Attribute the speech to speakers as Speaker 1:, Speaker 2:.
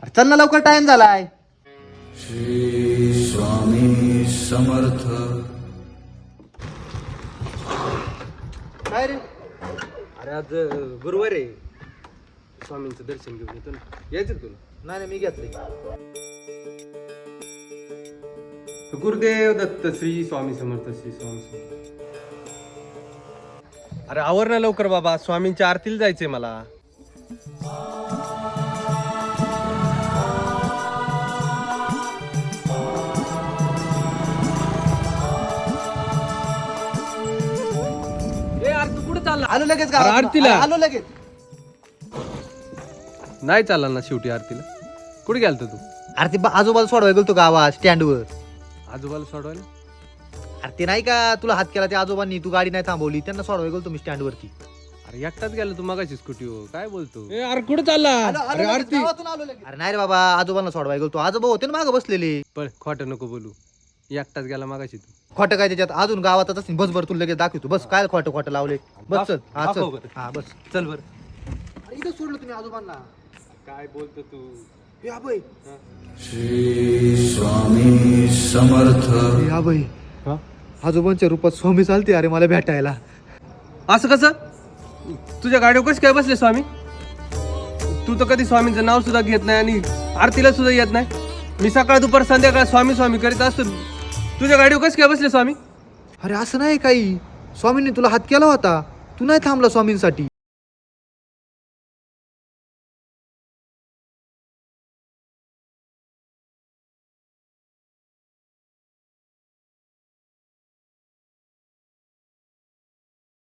Speaker 1: अरे चल ना लवकर, टाइम झालाय.
Speaker 2: श्री स्वामी समर्थ.
Speaker 1: काय रे?
Speaker 3: अरे आज गुरुवार आहे, स्वामींचं दर्शन घेऊन येतो ना. यायचं का तुला?
Speaker 1: नाही मी घेतले.
Speaker 3: गुरुदेव दत्त. श्री स्वामी समर्थ. श्री स्वामी समर्थ. अरे आवर ना लवकर बाबा, स्वामींच्या आरतीला जायचंय मला. तू कुठे चालला?
Speaker 1: आलो लगेच
Speaker 3: अरे आरतीला.
Speaker 1: आलो लगेच.
Speaker 3: नाही चालला ना शेवटी आरतीला. कुठे गेलतो तू?
Speaker 1: अरे ते आजोबाला सोडवाय गेलो गावात स्टँडवर.
Speaker 3: आजोबाला सोडवायला?
Speaker 1: अरे ते नाही का तुला हात केला त्या आजोबांनी, तू गाडी नाही थांबवली, त्यांना सोडवाय गेलो तुम्ही स्टँड वरती.
Speaker 3: अरे एकटाच गेला तू मगाची स्कूटीवर. काय बोलतो? अरे कुठे चालला? अरे आरती.
Speaker 1: अरे नाही रे बाबा, आजोबांना सोडवाय गेलो. आजोबा होते ना मागं बसलेले.
Speaker 3: पण खोटं नको बोलू. एकटाच गेला मगाशी तू.
Speaker 1: खोटं काय त्याच्यात, अजून गावातच असेल. बस बरं, तुला लगेच दाखवतो. बस काय खोटं खोटं लावले. बस चल. हा
Speaker 3: दाखव
Speaker 1: चल.
Speaker 3: बरं.
Speaker 1: हा बस.
Speaker 3: चल बर.
Speaker 1: इथं सोडलं तुम्ही आजोबांना.
Speaker 3: काय बोलतो तू?
Speaker 1: हे अभय.
Speaker 2: श्री स्वामी समर्थ.
Speaker 1: हे अभय, आजोबांच्या रूपात स्वामी चालते अरे मला भेटायला.
Speaker 3: असं कसं? तुझ्या गाडीवर कशी काय बसले स्वामी? तू तर कधी स्वामींचं नाव सुद्धा घेत नाही आणि आरतीला सुद्धा येत नाही. मी सकाळ दुपार संध्याकाळ स्वामी स्वामी करीत असतो. तुझ्या गाडीवर कशी काय बसले स्वामी?
Speaker 1: अरे असं नाही काही, स्वामींनी तुला हात केला होता, तू नाही थांबला स्वामींसाठी.